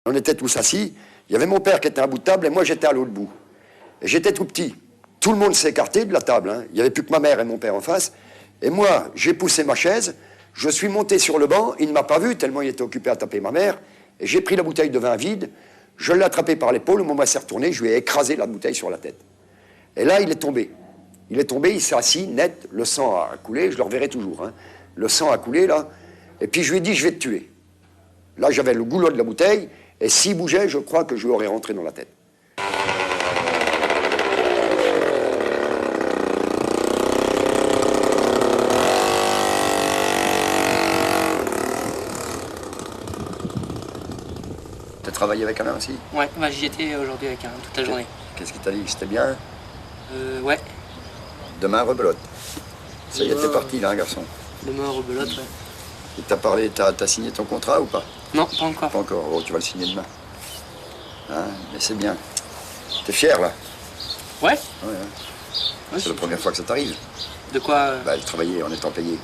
On était tous assis, il y avait mon père qui était à un bout de table et moi j'étais à l'autre bout. Et j'étais tout petit. Tout le monde s'est écarté de la table, hein. Il n'y avait plus que ma mère et mon père en face. Et moi, j'ai poussé ma chaise, je suis monté sur le banc, il ne m'a pas vu tellement il était occupé à taper ma mère, et j'ai pris la bouteille de vin vide, je l'ai attrapé par l'épaule, au moment où il s'est retourné, je lui ai écrasé la bouteille sur la tête. Et là, il est tombé. Il s'est assis, net, le sang a coulé, je le reverrai toujours, hein. Le sang a coulé, là, et puis je lui ai dit, je vais te tuer. Là, j'avais le goulot de la bouteille, et s'il bougeait, je crois que je lui aurais rentré dans la tête. T'as travaillé avec Alain aussi? Ouais, bah, j'y étais aujourd'hui avec Alain toute la journée. Qu'est-ce qu'il t'a dit? C'était bien? Ouais. Demain, rebelote. Ça y est, t'es parti là, garçon. Demain, rebelote, ouais. Il t'a parlé, t'as signé ton contrat ou pas? Non, pas encore. Pas encore. Oh, tu vas le signer demain. Hein? Mais c'est bien. T'es fier, là? Ouais. Ouais, c'est la première fois que ça t'arrive. De quoi? Bah, de travailler en étant payé.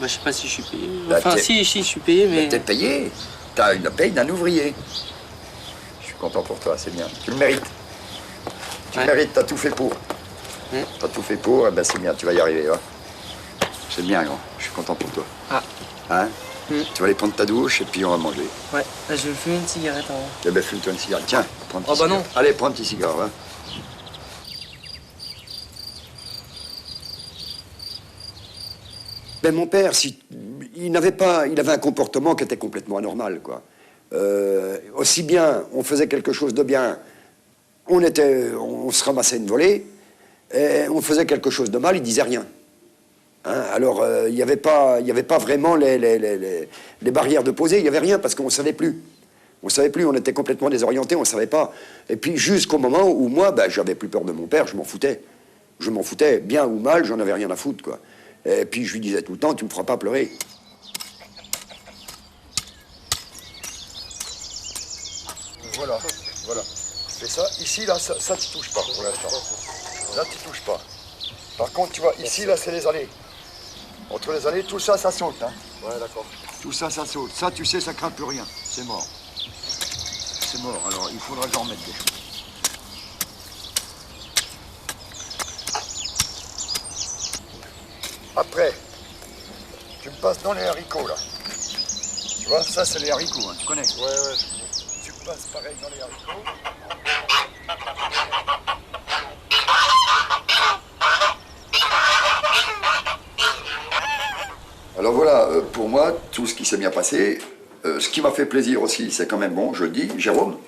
Bah, je sais pas si je suis payé. Bah, Enfin, si, je suis payé, mais... Bah, t'es payé. T'as une paye d'un ouvrier. Je suis content pour toi, c'est bien. Tu le mérites. Tu le mérites, t'as tout fait pour. T'as tout fait pour, eh ben c'est bien, tu vas y arriver, hein. C'est bien, grand. Je suis content pour toi. Ah. Hein? Tu vas aller prendre ta douche et puis on va manger. Ouais, là, je vais fumer une cigarette avant. Eh ben, fume-toi une cigarette. Tiens, prends un petit Oh, bah cigare. non. Allez, prends un petit cigare, hein. Ben, mon père, il avait un comportement qui était complètement anormal, quoi. Aussi bien on faisait quelque chose de bien, on se ramassait une volée, et on faisait quelque chose de mal, il disait rien. Hein, alors, il n'y avait pas vraiment les barrières de poser, il n'y avait rien, parce qu'on ne savait plus. On ne savait plus, on était complètement désorientés, on ne savait pas. Et puis, jusqu'au moment où moi, ben, j'avais plus peur de mon père, je m'en foutais. Je m'en foutais, bien ou mal, j'en avais rien à foutre, quoi. Et puis, je lui disais tout le temps, tu me feras pas pleurer. Voilà, voilà. Et ça, ici, là, ça tu touches pas pour l'instant. Là, tu touches pas. Par contre, tu vois, ici, là, c'est les allées. Entre les allées, tout ça, ça saute, hein. Ouais, d'accord. Tout ça, ça saute. Ça, tu sais, ça craint plus rien. C'est mort. C'est mort. Alors, il faudra que j'en remette des choses. Après, tu me passes dans les haricots, là. Tu vois, ça, c'est les haricots, hein. Tu connais? Ouais. Tu me passes pareil dans les haricots. Alors voilà, pour moi, tout ce qui s'est bien passé. Ce qui m'a fait plaisir aussi, c'est quand même, bon, je le dis, Jérôme,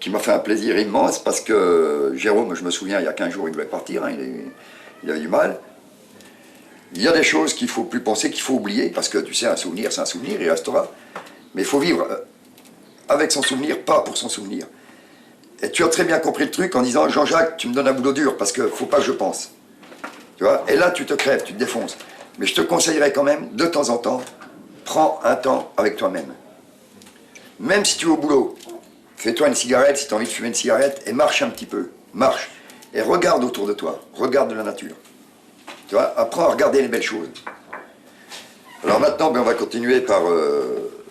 qui m'a fait un plaisir immense, parce que Jérôme, je me souviens, il y a 15 jours, il devait partir, hein, il avait du mal. Il y a des choses qu'il ne faut plus penser, qu'il faut oublier, parce que tu sais, un souvenir, c'est un souvenir, il restera. Mais il faut vivre avec son souvenir, pas pour son souvenir. Et tu as très bien compris le truc en disant, Jean-Jacques, tu me donnes un boulot dur, parce qu'il ne faut pas que je pense. Tu vois? Et là, tu te crèves, tu te défonces. Mais je te conseillerais quand même, de temps en temps, prends un temps avec toi-même. Même si tu es au boulot, fais-toi une cigarette si tu as envie de fumer une cigarette, et marche un petit peu. Marche. Et regarde autour de toi. Regarde de la nature. Tu vois? Apprends à regarder les belles choses. Alors maintenant, ben, on va continuer par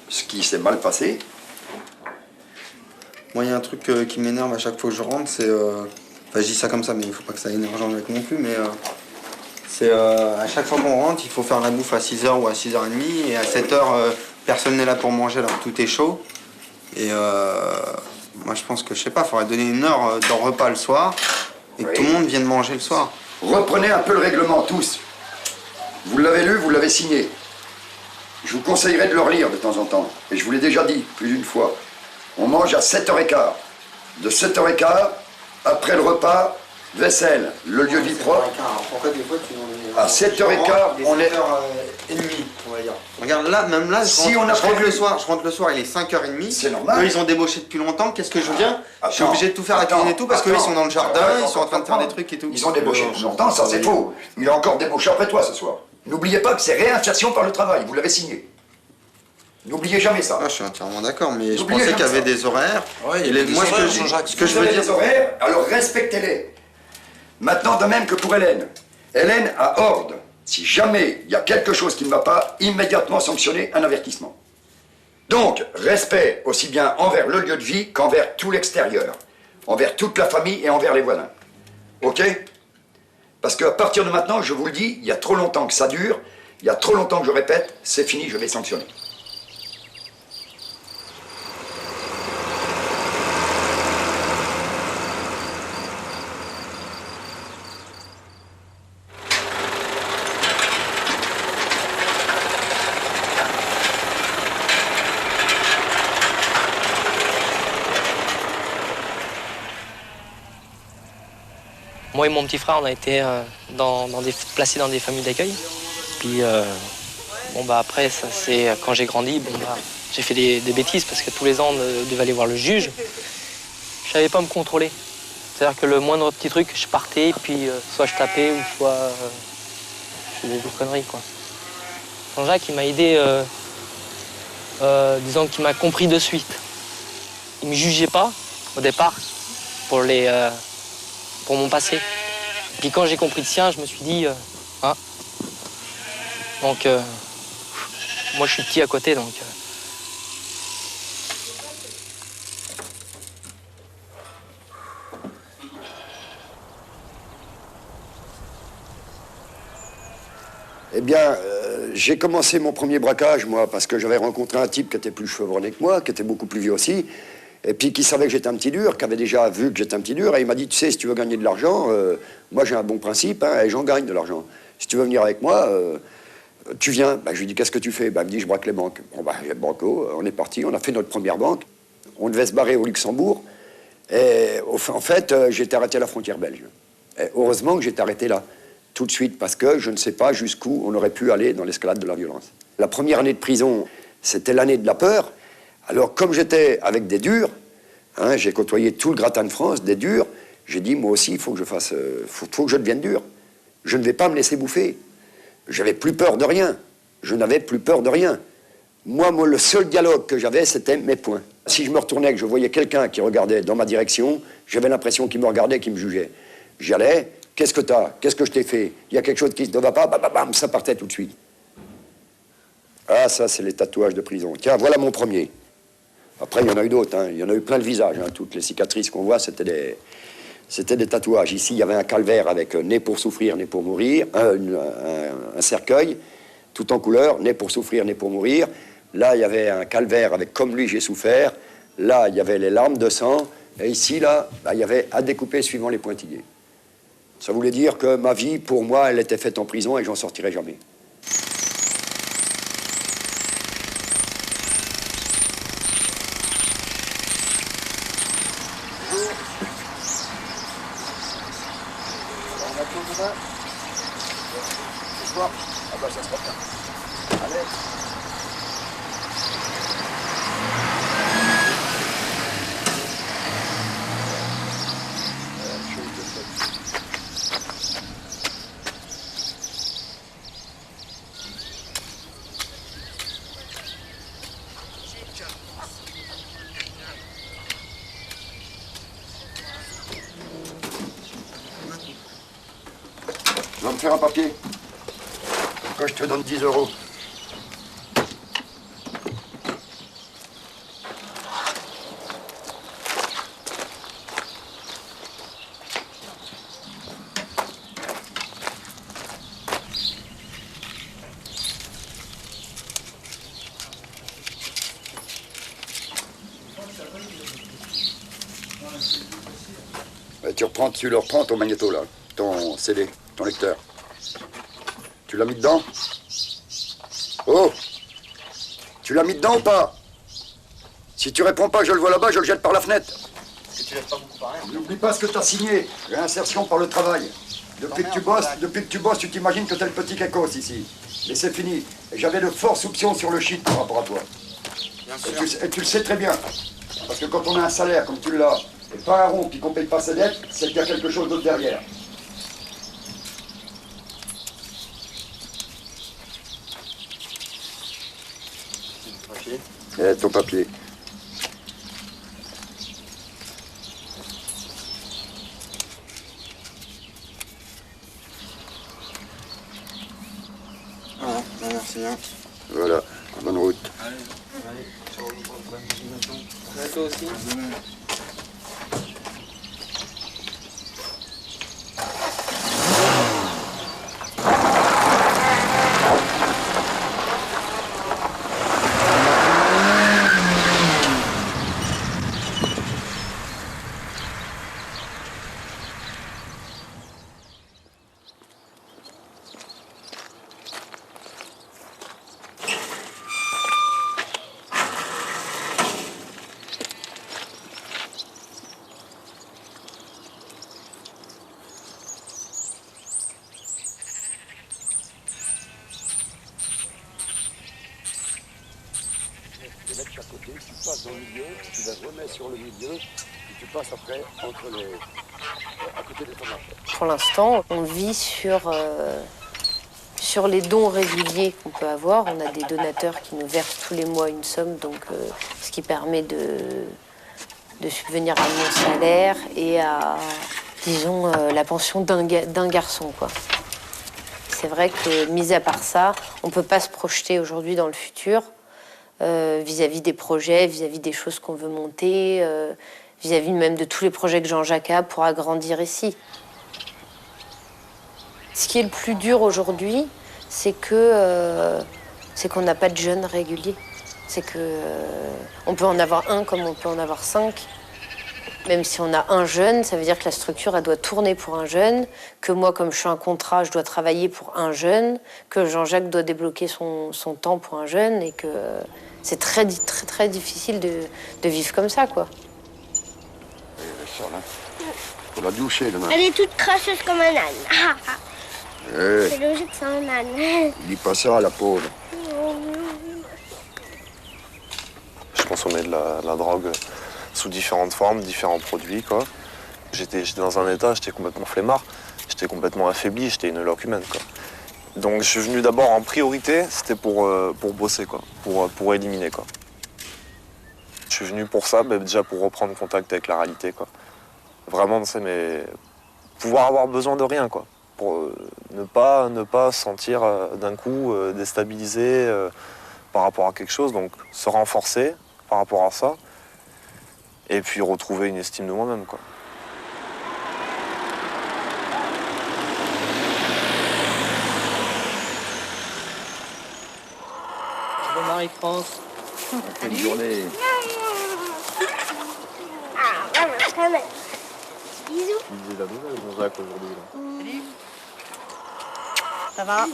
ce qui s'est mal passé. Moi, il y a un truc qui m'énerve à chaque fois que je rentre, c'est... Enfin, je dis ça comme ça, mais il ne faut pas que ça énerve Jean-Jacques non plus, mais... c'est à chaque fois qu'on rentre, il faut faire la bouffe à 6h ou à 6h30, et à 7h, personne n'est là pour manger, alors tout est chaud. Et moi, je pense que, je sais pas, il faudrait donner une heure dans le repas le soir, et que tout le monde vienne manger le soir. Reprenez un peu le règlement, tous. Vous l'avez lu, vous l'avez signé. Je vous conseillerais de le relire de temps en temps. Et je vous l'ai déjà dit plus d'une fois. On mange à 7h15. De 7h15, après le repas, vaisselle, le lieu de vie propre. En fait, des fois, à 7h15, on est... 7h30, on va dire. Regarde, là, même là, je rentre le soir, il est 5h30. C'est normal. Eux, ils ont débauché depuis longtemps. Qu'est-ce que je viens? Je suis obligé de tout faire à cuisiner et tout, parce qu'eux, ils sont dans le jardin, ils sont en train de faire des trucs et tout. Ils ont débauché depuis longtemps, ça c'est faux. Il a encore débauché après toi ce soir. N'oubliez pas que c'est réinsertion par le travail, vous l'avez signé. N'oubliez jamais ça. Ah, je suis entièrement d'accord, mais je pensais qu'il y avait des horaires. Ouais, moi, ce que je veux dire... des horaires, alors respectez-les. Maintenant, de même que pour Hélène. Hélène a ordre, si jamais il y a quelque chose qui ne va pas, immédiatement sanctionner un avertissement. Donc, respect aussi bien envers le lieu de vie qu'envers tout l'extérieur, envers toute la famille et envers les voisins. Ok? Parce qu'à partir de maintenant, je vous le dis, il y a trop longtemps que ça dure, il y a trop longtemps que je répète, c'est fini, je vais sanctionner. Moi et mon petit frère, on a été placés dans des familles d'accueil. Puis bon bah après, ça c'est quand j'ai grandi, bon bah j'ai fait des bêtises parce que tous les ans on devait aller voir le juge. Je savais pas me contrôler. C'est-à-dire que le moindre petit truc, je partais, puis soit je tapais ou soit je faisais des conneries quoi. Jean-Jacques, il m'a aidé, disons qu'il m'a compris de suite. Il me jugeait pas au départ pour mon passé. Puis quand j'ai compris le sien, je me suis dit, donc moi je suis petit à côté, donc. Eh bien, j'ai commencé mon premier braquage, moi, parce que j'avais rencontré un type qui était plus chevronné que moi, qui était beaucoup plus vieux aussi, et puis qui savait que j'étais un petit dur, qui avait déjà vu que j'étais un petit dur, et il m'a dit, tu sais, si tu veux gagner de l'argent, moi j'ai un bon principe, hein, et j'en gagne de l'argent. Si tu veux venir avec moi, tu viens. Ben, je lui dis, qu'est-ce que tu fais? Ben, il me dit, je braque les banques. Bon, ben, j'ai banco, on est parti, on a fait notre première banque, on devait se barrer au Luxembourg, et en fait, j'étais arrêté à la frontière belge. Et heureusement que j'étais arrêté là, tout de suite, parce que je ne sais pas jusqu'où on aurait pu aller dans l'escalade de la violence. La première année de prison, c'était l'année de la peur. Alors, comme j'étais avec des durs, hein, j'ai côtoyé tout le gratin de France, des durs, j'ai dit, moi aussi, il faut que je fasse, faut que je devienne dur. Je ne vais pas me laisser bouffer. J'avais plus peur de rien. Je n'avais plus peur de rien. Moi, le seul dialogue que j'avais, c'était mes poings. Si je me retournais, que je voyais quelqu'un qui regardait dans ma direction, j'avais l'impression qu'il me regardait, qu'il me jugeait. J'y allais, qu'est-ce que t'as? Qu'est-ce que je t'ai fait? Il y a quelque chose qui ne va pas? Bam, bam, bam, ça partait tout de suite. Ah, ça, c'est les tatouages de prison. Tiens, voilà mon premier. Après, il y en a eu d'autres, hein. Il y en a eu plein de visages, hein. Toutes les cicatrices qu'on voit, c'était des tatouages. Ici, il y avait un calvaire avec né pour souffrir, né pour mourir, un cercueil, tout en couleur, né pour souffrir, né pour mourir. Là, il y avait un calvaire avec comme lui, j'ai souffert. Là, il y avait les larmes de sang. Et ici, là, bah, il y avait à découper suivant les pointillés. Ça voulait dire que ma vie, pour moi, elle était faite en prison et j'en sortirais jamais. Ah bah ça sera bien. Allez. Tu vas me faire un papier? Quand je te donne 10 €. Tu le reprends ton magnéto là, ton CD, ton lecteur. Tu l'as mis dedans? Oh! Tu l'as mis dedans ou pas? Si tu réponds pas, je le vois là-bas, je le jette par la fenêtre. Parce que tu laisses pas beaucoup par rien. N'oublie pas ce que tu as signé. Réinsertion par le travail. Depuis que tu bosses, tu t'imagines que t'es le petit kékos ici. Mais c'est fini. Et j'avais de fortes soupçons sur le shit par rapport à toi. Bien sûr. Et tu le sais très bien. Parce que quand on a un salaire comme tu l'as, et pas un rond, puis qu'on paye pas ses dettes, c'est qu'il y a quelque chose d'autre derrière. Papier. Ton papier. Voilà, merci bien. Voilà, bonne route. Allez. À toi aussi. Les mettre chaque côté, tu passes dans le milieu, tu les remets sur le milieu, et tu passes après à côté des tomates. Pour l'instant, on vit sur les dons réguliers qu'on peut avoir. On a des donateurs qui nous versent tous les mois une somme, donc, ce qui permet de subvenir à mon salaire et à, disons, la pension d'un garçon, quoi. C'est vrai que, mis à part ça, on ne peut pas se projeter aujourd'hui dans le futur vis-à-vis des projets, vis-à-vis des choses qu'on veut monter, vis-à-vis même de tous les projets que Jean-Jacques a pour agrandir ici. Ce qui est le plus dur aujourd'hui, c'est qu'on n'a pas de jeunes réguliers. C'est que on peut en avoir un comme on peut en avoir 5. Même si on a un jeune, ça veut dire que la structure, elle doit tourner pour un jeune, que moi, comme je suis un contrat, je dois travailler pour un jeune, que Jean-Jacques doit débloquer son temps pour un jeune, et que c'est très, très, très difficile de vivre comme ça, quoi. Faut la doucher demain. Elle est toute crasseuse comme un âne. C'est logique, c'est un âne. Dis pas ça à la pauvre. Je consommais de la drogue sous différentes formes, différents produits, quoi. J'étais dans un état, j'étais complètement flemmard, j'étais complètement affaibli, j'étais une loque humaine, quoi. Donc je suis venu d'abord en priorité, c'était pour bosser, quoi, pour éliminer, quoi. Je suis venu pour ça, déjà pour reprendre contact avec la réalité, quoi. Vraiment, tu sais, mais pouvoir avoir besoin de rien, quoi. Pour ne pas se sentir d'un coup déstabilisé par rapport à quelque chose, donc se renforcer par rapport à ça, et puis retrouver une estime de moi-même, quoi. Bonjour Marie-France. Bonne journée. Ah, vraiment, quand même. Bisous. Il disait la nouvelle, Jean-Jacques, aujourd'hui, là. Ça va?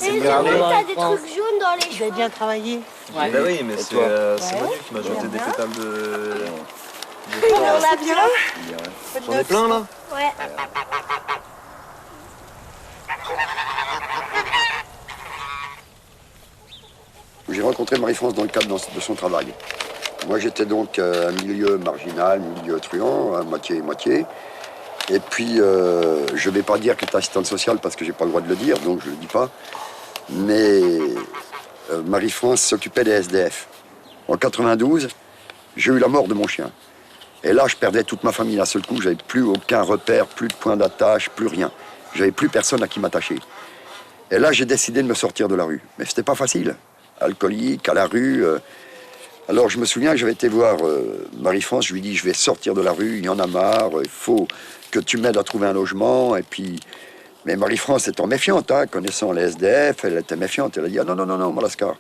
J'ai vu que t'as des trucs jaunes dans les Vous cheveux. avez bien travaillé? Ouais. Bah oui, mais c'est Manu qui m'a jeté des pétales de... On a bien. J'en ai plein, là. Ouais. J'ai rencontré Marie-France dans le cadre de son travail. Moi, j'étais donc un milieu marginal, milieu truand, à moitié-moitié. Et puis, je ne vais pas dire qu'elle est assistante sociale parce que je n'ai pas le droit de le dire, donc je ne le dis pas. Mais Marie-France s'occupait des SDF. En 92, j'ai eu la mort de mon chien. Et là, je perdais toute ma famille d'un seul coup. J'avais plus aucun repère, plus de point d'attache, plus rien. J'avais plus personne à qui m'attacher. Et là, j'ai décidé de me sortir de la rue. Mais c'était pas facile. Alcoolique, à la rue. Alors, je me souviens que j'avais été voir Marie-France. Je lui ai dit, je vais sortir de la rue, il y en a marre. Il faut que tu m'aides à trouver un logement. Et puis... Mais Marie-France étant méfiante, hein, connaissant les SDF, elle était méfiante. Elle a dit, ah non, non, non, non, Malaskar.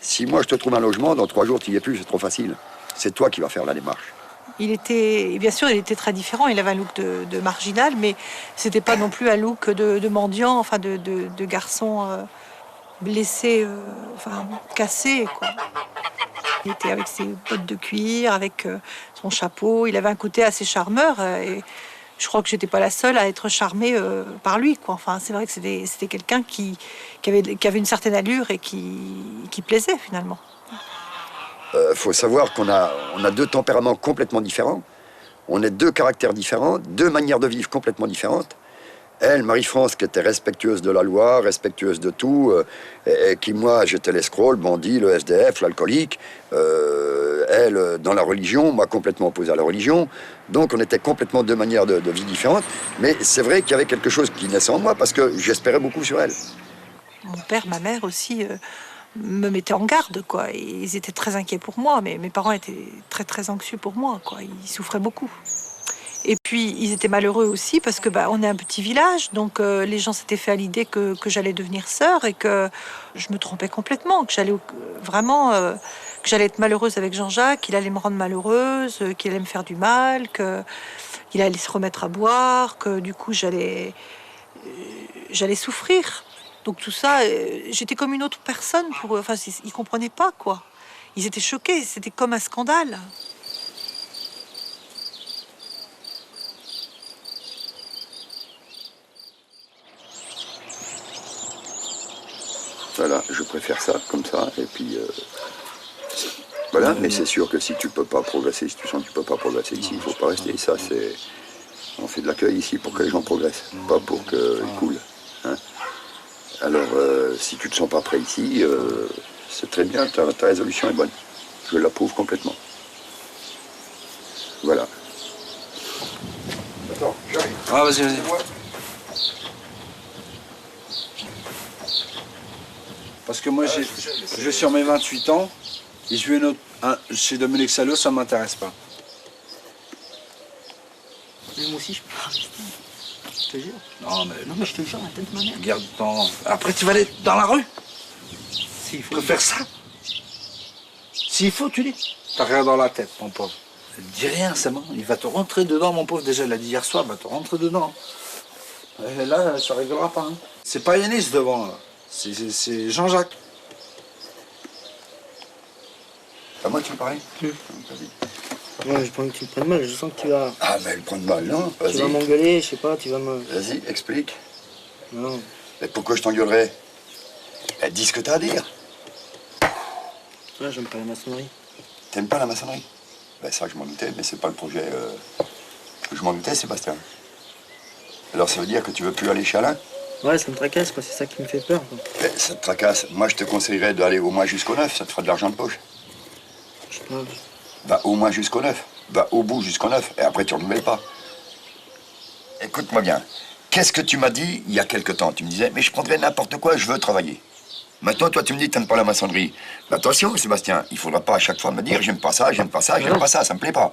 Si moi, je te trouve un logement, dans 3 jours, tu n'y es plus, c'est trop facile. C'est toi qui vas faire la démarche. Il était, bien sûr, il était très différent. Il avait un look de marginal, mais c'était pas non plus un look de mendiant, enfin de garçon blessé, enfin cassé, quoi. Il était avec ses bottes de cuir, avec son chapeau. Il avait un côté assez charmeur. Et je crois que j'étais pas la seule à être charmée par lui, quoi. Enfin, c'est vrai que c'était quelqu'un qui avait une certaine allure et qui plaisait finalement. Faut savoir qu'on a 2 tempéraments complètement différents. On est 2 caractères différents, 2 manières de vivre complètement différentes. Elle, Marie-France, qui était respectueuse de la loi, respectueuse de tout, et qui, moi, j'étais l'escroc, le bandit, le SDF, l'alcoolique. Elle, dans la religion, moi, complètement opposé à la religion. Donc, on était complètement 2 manières de vie différentes. Mais c'est vrai qu'il y avait quelque chose qui naissait en moi, parce que j'espérais beaucoup sur elle. Mon père, ma mère aussi me mettaient en garde, quoi. Et ils étaient très inquiets pour moi, mais mes parents étaient très très anxieux pour moi, quoi. Ils souffraient beaucoup. Et puis ils étaient malheureux aussi parce que on est un petit village, donc les gens s'étaient fait à l'idée que j'allais devenir sœur et que je me trompais complètement, que j'allais vraiment que j'allais être malheureuse avec Jean-Jacques, qu'il allait me rendre malheureuse, qu'il allait me faire du mal, qu'il allait se remettre à boire, que du coup j'allais souffrir. Donc tout ça, j'étais comme une autre personne pour eux. Enfin, ils comprenaient pas, quoi. Ils étaient choqués, c'était comme un scandale. Voilà, je préfère ça, comme ça, et puis... voilà, mais c'est sûr que si tu peux pas progresser, si tu sens que tu peux pas progresser ici, il faut pas rester. Ça, c'est... On fait de l'accueil ici pour que les gens progressent, pas pour qu'ils coulent. Hein. Alors, si tu te sens pas prêt ici, c'est très bien, ta résolution est bonne. Je l'approuve complètement. Voilà. Attends, j'arrive. Ah, vas-y. Parce que moi, je vais sur mes 28 ans, et je vais chez Dominique Salot, ça ne m'intéresse pas. Mais moi aussi, je peux pas rester. Je te jure. Non, mais je te jure, la tête de ma mère. Garde ton... Après, tu vas aller dans la rue. S'il faut faire ça. S'il faut, tu dis. T'as rien dans la tête, mon pauvre. Dis rien, c'est bon. Il va te rentrer dedans, mon pauvre. Déjà, il a dit hier soir, il va te rentrer dedans. Et là, ça rigolera pas. Hein. C'est pas Yanis devant, là. C'est Jean-Jacques. À moi, tu me parlais Vas-y. Ouais, j'ai pas envie que tu me prennes mal, je sens que tu vas... Ah, mais elle prend de mal, non? Tu vas m'engueuler, je sais pas, tu vas me... Vas-y, explique. Non. Mais pourquoi je t'engueulerais? Dis ce que t'as à dire. Ouais, j'aime pas la maçonnerie. T'aimes pas la maçonnerie? Ben ça, je m'en doutais, mais c'est pas le projet que je m'en doutais, Sébastien. Alors ça veut dire que tu veux plus aller chez Alain? Ouais, ça me tracasse, quoi, c'est ça qui me fait peur, quoi. Ben, ça te tracasse. Moi, je te conseillerais d'aller au moins jusqu'au 9, ça te fera de l'argent de poche. Je sais pas. Va au moins jusqu'au 9. Va au bout jusqu'au 9, et après tu renouvelles pas. Écoute-moi bien. Qu'est-ce que tu m'as dit il y a quelque temps? Tu me disais, mais je prendrais n'importe quoi, je veux travailler. Maintenant, toi, tu me dis que t'aimes pas la maçonnerie. Mais attention, Sébastien, il faudra pas à chaque fois me dire, j'aime pas ça, j'aime pas ça, j'aime pas ça, ça me plaît pas.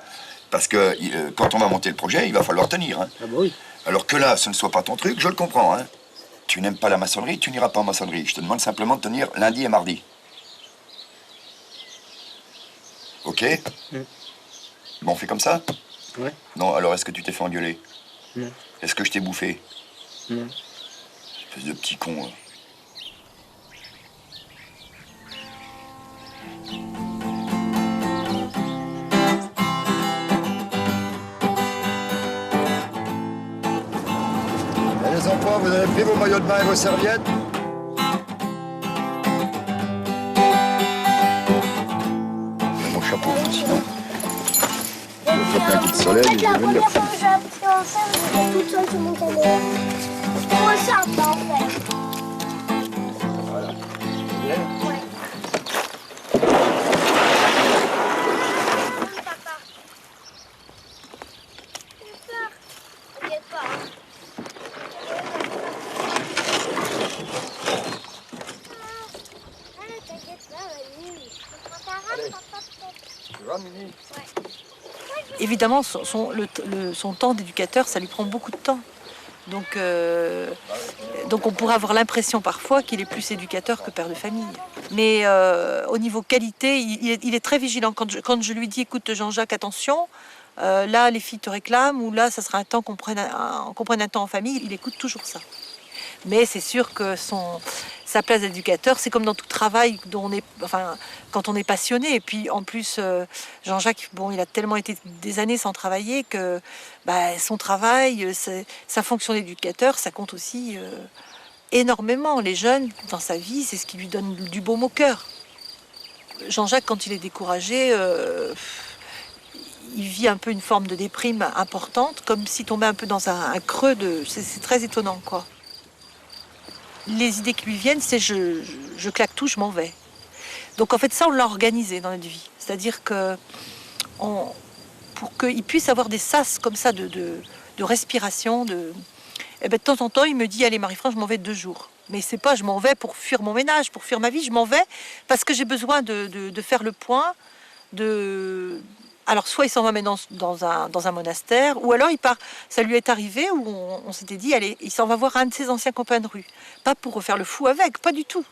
Parce que quand on va monter le projet, il va falloir tenir. Hein. Ah bah oui. Alors que là, ce ne soit pas ton truc, je le comprends. Hein. Tu n'aimes pas la maçonnerie, tu n'iras pas en maçonnerie. Je te demande simplement de tenir lundi et mardi. Ok? Bon, on fait comme ça? Ouais. Non, alors est-ce que tu t'es fait engueuler? Non. Est-ce que je t'ai bouffé? Non. Espèce de petit con. Et les enfants, vous avez pris vos maillots de bain et vos serviettes? Mon chapeau, sinon. Le copain qui te soleil, il va venir. J'ai appris ensemble, j'étais toute seule sur mon cadeau. C'est trop simple en fait. Voilà. Ouais. Papa. J'ai peur. T'inquiète pas. Allez, t'inquiète pas, vas-y. Prends ta rame, papa, peut-être. Tu vas, Mimi? Ouais. Évidemment, son temps d'éducateur, ça lui prend beaucoup de temps. Donc on pourrait avoir l'impression parfois qu'il est plus éducateur que père de famille. Mais au niveau qualité, il est très vigilant. Quand je lui dis, écoute Jean-Jacques, attention, là les filles te réclament, ou là ça sera un temps qu'on prenne un temps en famille, il écoute toujours ça. Mais c'est sûr que sa place d'éducateur, c'est comme dans tout travail quand on est passionné. Et puis en plus, Jean-Jacques, il a tellement été des années sans travailler que son travail, sa fonction d'éducateur, ça compte aussi énormément. Les jeunes, dans sa vie, c'est ce qui lui donne du baume au cœur. Jean-Jacques, quand il est découragé, il vit un peu une forme de déprime importante, comme s'il tombait un peu dans un creux c'est très étonnant, quoi. Les idées qui lui viennent, c'est je claque tout, je m'en vais. Donc en fait, ça, on l'a organisé dans notre vie. C'est-à-dire que pour qu'il puisse avoir des sas comme ça de respiration, de temps en temps, il me dit, allez Marie-France, je m'en vais 2 jours. Mais c'est pas je m'en vais pour fuir mon ménage, pour fuir ma vie. Je m'en vais parce que j'ai besoin de faire le point. Alors soit il s'en va mais dans un monastère, ou alors il part. Ça lui est arrivé où on s'était dit, allez, il s'en va voir un de ses anciens copains de rue. Pas pour refaire le fou avec, pas du tout.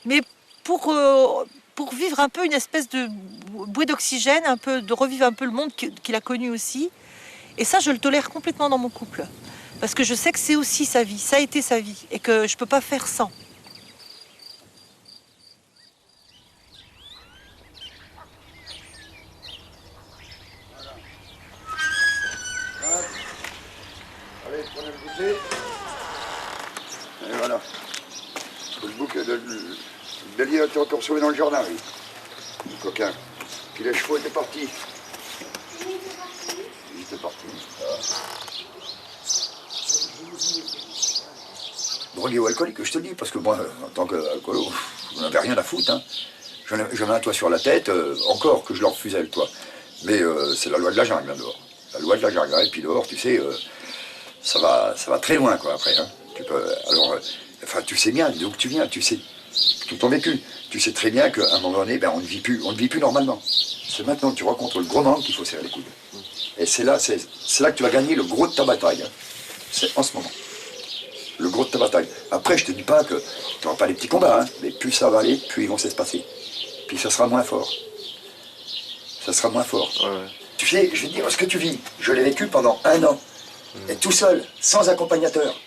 Mais pour vivre un peu une espèce de bouée d'oxygène, un peu, de revivre un peu le monde qu'il a connu aussi. Et ça, je le tolère complètement dans mon couple. Parce que je sais que c'est aussi sa vie, ça a été sa vie, et que je peux pas faire sans. Allez, prenez le goûter. Et voilà. Le bouquet de bélier était encore sauvé dans le jardin, lui. Le coquin. Puis les chevaux étaient partis. Ils étaient partis. Drogué ou alcoolique, je te dis, parce que moi, en tant qu'alcoolo, je n'avais rien à foutre. Hein. J'avais un toit sur la tête, encore que je leur refusais le toit. Mais c'est la loi de la jungle, là, dehors. La loi de la jungle. Et puis dehors, tu sais, ça va très loin, quoi, après. Hein. Alors, enfin, tu sais bien d'où tu viens, tu sais tout ton vécu. Tu sais très bien qu'à un moment donné, ben, on ne vit plus normalement. C'est maintenant que tu rencontres le gros manque qu'il faut serrer les coudes. Et c'est là que tu vas gagner le gros de ta bataille. Hein. C'est en ce moment. Le gros de ta bataille. Après, je te dis pas que tu n'auras pas les petits combats, hein, mais plus ça va aller, plus ils vont s'espacer. Puis ça sera moins fort. Ça sera moins fort. Ouais. Tu sais, je vais te dire ce que tu vis. Je l'ai vécu pendant 1 an. Et tout seul, sans accompagnateur.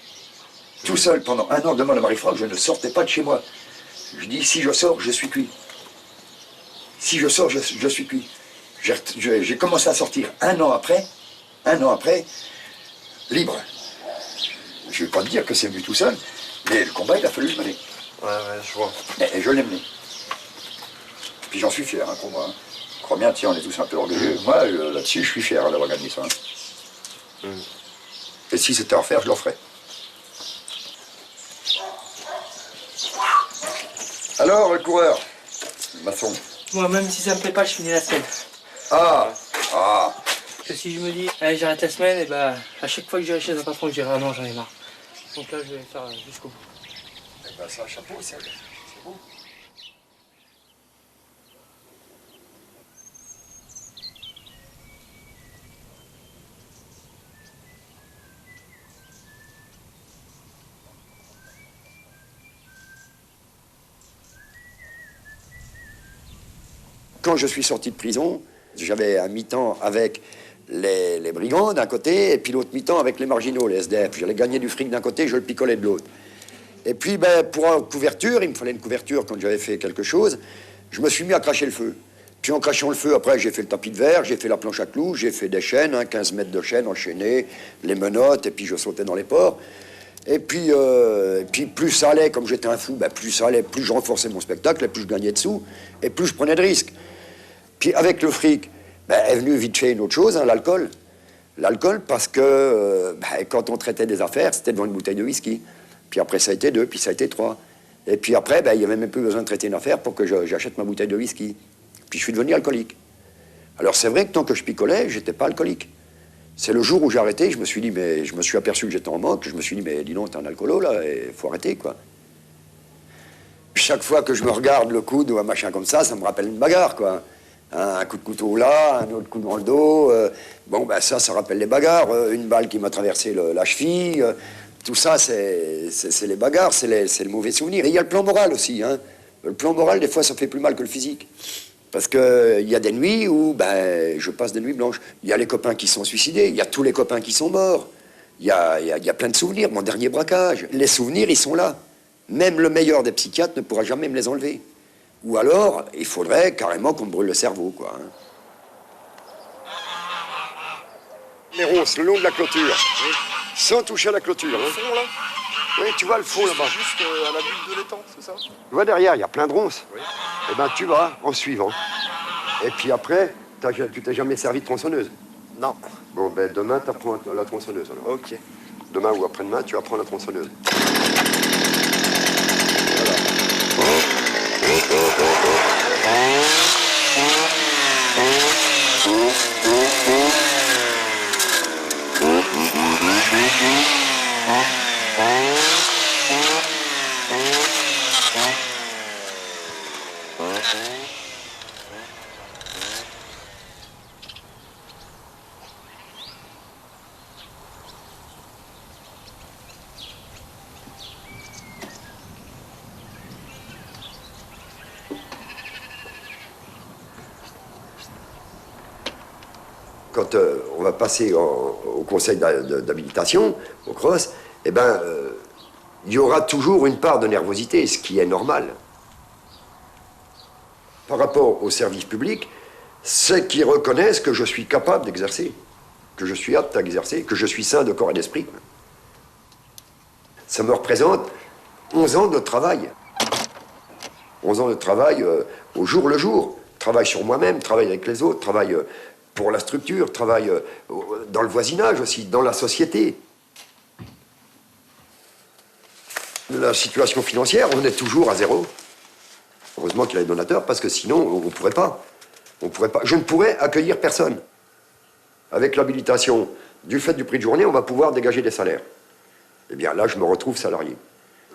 Tout seul, pendant 1 an, demande à Marie-France, je ne sortais pas de chez moi. Je dis, si je sors, je suis cuit. Si je sors, je suis cuit. J'ai commencé à sortir 1 an après, libre. Je ne vais pas te dire que c'est venu tout seul, mais le combat, il a fallu le mener. Ouais, je vois. Et je l'ai mené. Puis j'en suis fier, hein, pour moi. Hein. Crois bien, tiens, on est tous un peu orgueilleux. Moi, là-dessus, je suis fier d'avoir gagné ça. Hein. Et si c'était à refaire, je le referais. Alors, le coureur, le maçon. Moi, même si ça me plaît pas, je finis la semaine. Ah. Parce que si je me dis, allez, j'arrête la semaine, et bah, à chaque fois que j'irai chez un patron, je dirai, ah non, j'en ai marre. Donc là, je vais faire jusqu'au bout. Eh ben, ça, chapeau, c'est beau. Quand je suis sorti de prison, j'avais un mi-temps avec les brigands d'un côté, et puis l'autre mi-temps avec les marginaux, les SDF. J'allais gagner du fric d'un côté, je le picolais de l'autre. Et puis, ben, pour une couverture, il me fallait une couverture quand j'avais fait quelque chose, je me suis mis à cracher le feu. Puis en crachant le feu, après, j'ai fait le tapis de verre, j'ai fait la planche à clous, j'ai fait des chaînes, 15 mètres de chaînes enchaînées, les menottes, et puis je sautais dans les ports. Et puis plus ça allait, comme j'étais un fou, ben, plus ça allait, plus je renforçais mon spectacle, et plus je gagnais de sous, et plus je prenais de risques. Puis avec le fric, ben, est venu vite fait une autre chose, hein, l'alcool. L'alcool, parce que ben, quand on traitait des affaires, c'était devant une bouteille de whisky. Puis après, ça a été 2, puis ça a été 3. Et puis après, ben, il n'y avait même plus besoin de traiter une affaire pour que j'achète ma bouteille de whisky. Puis je suis devenu alcoolique. Alors c'est vrai que tant que je picolais, j'étais pas alcoolique. C'est le jour où j'ai arrêté, je me suis dit, mais je me suis aperçu que j'étais en manque, je me suis dit, mais dis donc, t'es un alcoolo là, il faut arrêter, quoi. Chaque fois que je me regarde le coude ou un machin comme ça me rappelle une bagarre, quoi. Un coup de couteau là, un autre coup dans le dos. Bon, ben ça rappelle les bagarres. Une balle qui m'a traversé la cheville. Tout ça, c'est les bagarres, c'est le mauvais souvenir. Et il y a le plan moral aussi. Hein. Le plan moral, des fois, ça fait plus mal que le physique. Parce qu'il y a des nuits où ben, je passe des nuits blanches. Il y a les copains qui sont suicidés, il y a tous les copains qui sont morts. Il y a plein de souvenirs. Mon dernier braquage, les souvenirs, ils sont là. Même le meilleur des psychiatres ne pourra jamais me les enlever. Ou alors, il faudrait carrément qu'on me brûle le cerveau, quoi. Hein. Les ronces, le long de la clôture. Oui. Sans toucher à la clôture. Le fond, là? Oui, tu vois le fond là-bas. Juste à la butte de l'étang, c'est ça? Tu vois derrière, il y a plein de ronces. Oui. Eh ben, tu vas en suivant. Et puis après, tu t'es jamais servi de tronçonneuse? Non. Bon, ben demain, tu apprends la tronçonneuse, alors. Ok. Demain ou après-demain, tu apprends la tronçonneuse. Quand on va passer au conseil d'habilitation, au CROSS, eh ben, il y aura toujours une part de nervosité, ce qui est normal. Par rapport au service public, c'est qu'ils reconnaissent que je suis capable d'exercer, que je suis apte à exercer, que je suis sain de corps et d'esprit. Ça me représente 11 ans de travail. 11 ans de travail au jour le jour. Travail sur moi-même, travail avec les autres, travail pour la structure, travail dans le voisinage aussi, dans la société. La situation financière, on est toujours à zéro. Heureusement qu'il y a les donateurs, parce que sinon, on ne pourrait pas. On pourrait pas. Je ne pourrais accueillir personne. Avec l'habilitation, du fait du prix de journée, on va pouvoir dégager des salaires. Eh bien là, je me retrouve salarié.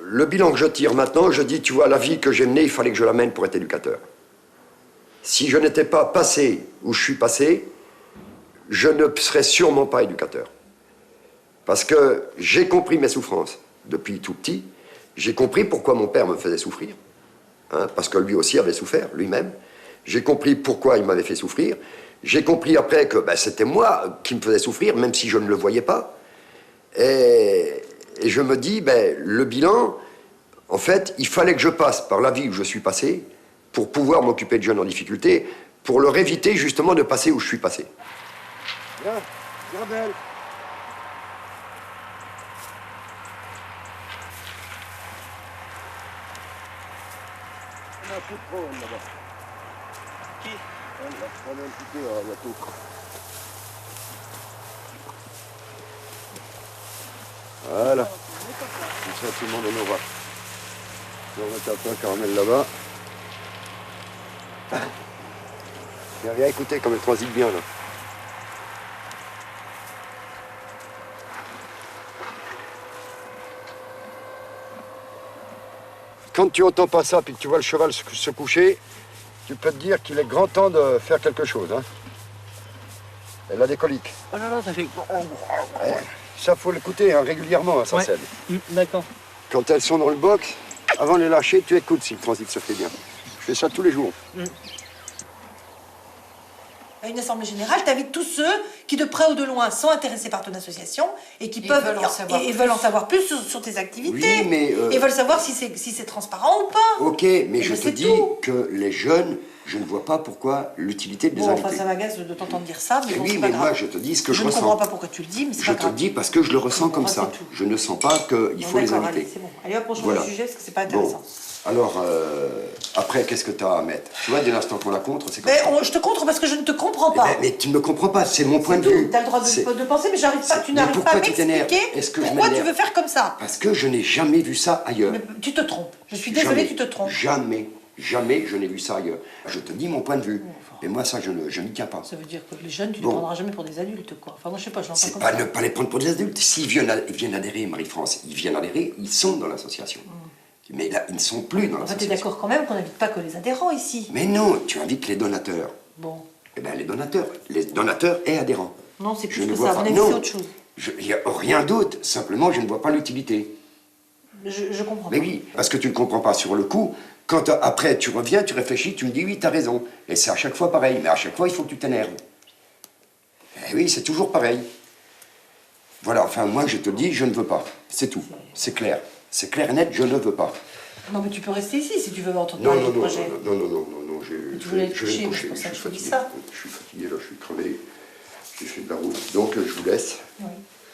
Le bilan que je tire maintenant, je dis, tu vois, la vie que j'ai menée, il fallait que je la mène pour être éducateur. Si je n'étais pas passé où je suis passé, je ne serais sûrement pas éducateur. Parce que j'ai compris mes souffrances depuis tout petit. J'ai compris pourquoi mon père me faisait souffrir. Hein, parce que lui aussi avait souffert, lui-même. J'ai compris pourquoi il m'avait fait souffrir. J'ai compris après que ben, c'était moi qui me faisais souffrir, même si je ne le voyais pas. Et je me dis, ben, le bilan, en fait, il fallait que je passe par la vie où je suis passé pour pouvoir m'occuper de jeunes en difficulté, pour leur éviter justement de passer où je suis passé. Viens, viens belle. On a un coup de trône là-bas. Qui? On va prendre un petit peu à bientôt. Voilà. Comme ça, tout le monde en aura. On va mettre un peu un caramel là-bas. Viens écouter comme elle transite bien là. Quand tu entends pas ça, puis que tu vois le cheval se coucher, tu peux te dire qu'il est grand temps de faire quelque chose. Hein. Elle a des coliques. Oh là là, ça fait... Ça, faut l'écouter hein, régulièrement, hein, ça cède. D'accord. Quand elles sont dans le box, avant de les lâcher, tu écoutes si le transit se fait bien. Je fais ça tous les jours. À une assemblée générale, tu invites tous ceux qui, de près ou de loin, sont intéressés par ton association et qui peuvent veulent en savoir plus sur tes activités. Oui, mais et veulent savoir si c'est transparent ou pas. Ok, mais je te dis que les jeunes, je ne vois pas pourquoi l'utilité de les inviter. Enfin, ça m'agace de t'entendre dire ça, mais bon, oui, c'est pas mais grave. moi, je te dis ce que je ressens. Je ne comprends pas pourquoi tu le dis, mais c'est pas grave. Je te le dis parce que je le ressens comme ça. Je ne sens pas qu'il faut les inviter. Allez, c'est bon. Allez hop, on change de sujet parce que c'est pas intéressant. Bon. Alors, après, qu'est-ce que tu as à mettre? Tu vois, dès l'instant qu'on la contre, c'est comme ça. Je te contre parce que je ne te comprends pas. Mais tu ne me comprends pas, c'est mon point de vue. Tu as le droit de penser, mais tu n'arrives pas à m'expliquer pourquoi tu veux faire comme ça. Parce que je n'ai jamais vu ça ailleurs. Mais tu te trompes. Je suis désolée, tu te trompes. Jamais je n'ai vu ça ailleurs. Je te dis mon point de vue. Et moi, ça, je n'y tiens pas. Ça veut dire que les jeunes, tu ne les prendras jamais pour des adultes, quoi. Enfin, moi, je sais pas, je l'entends comme ça. C'est pas ne pas les prendre pour des adultes. S'ils viennent adhérer, Marie-France, ils viennent adhérer, ils sont dans l'association. Mais là, ils ne sont plus dans l'association. Tu es d'accord quand même qu'on n'invite pas que les adhérents ici. Mais non, tu invites les donateurs. Bon. Eh bien, les donateurs et adhérents. Non, c'est plus que ça, on c'est autre chose. Il n'y a rien d'autre, simplement, je ne vois pas l'utilité. Je comprends. Mais oui, parce que tu ne comprends pas sur le coup. Quand après tu reviens, tu réfléchis, tu me dis oui, tu as raison. Et c'est à chaque fois pareil. Mais à chaque fois, il faut que tu t'énerves. Et oui, c'est toujours pareil. Voilà, enfin, moi, je te dis, je ne veux pas. C'est tout. C'est clair. C'est clair et net, je ne veux pas. Non, mais tu peux rester ici si tu veux entendre parler du projet. Non, tu voulais te coucher, c'est pour ça que je te dis ça. Je suis fatigué, là, je suis crevé. J'ai fait de la route. Donc, je vous laisse. Oui.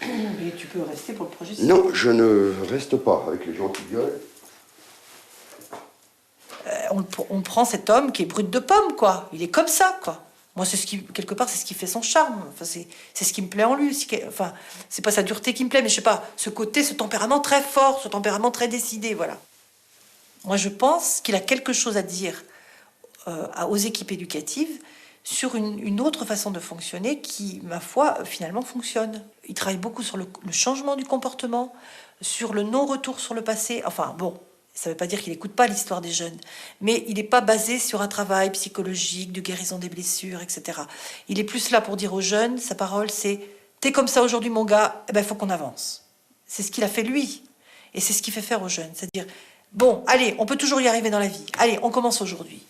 Mais tu peux rester pour le projet. Non, je ne reste pas avec les gens qui gueulent. On prend cet homme qui est brut de pomme, quoi. Il est comme ça, quoi. Moi, quelque part, c'est ce qui fait son charme. Enfin, c'est ce qui me plaît en lui. Enfin, c'est pas sa dureté qui me plaît, mais je sais pas, ce tempérament très fort, ce tempérament très décidé, voilà. Moi, je pense qu'il a quelque chose à dire aux équipes éducatives sur une autre façon de fonctionner qui, ma foi, finalement fonctionne. Il travaille beaucoup sur le changement du comportement, sur le non-retour sur le passé. Enfin, bon, ça ne veut pas dire qu'il n'écoute pas l'histoire des jeunes, mais il n'est pas basé sur un travail psychologique, de guérison des blessures, etc. Il est plus là pour dire aux jeunes, sa parole, c'est « T'es comme ça aujourd'hui, mon gars, eh ben, faut qu'on avance ». C'est ce qu'il a fait lui, et c'est ce qu'il fait faire aux jeunes. C'est-à-dire, bon, allez, on peut toujours y arriver dans la vie. Allez, on commence aujourd'hui.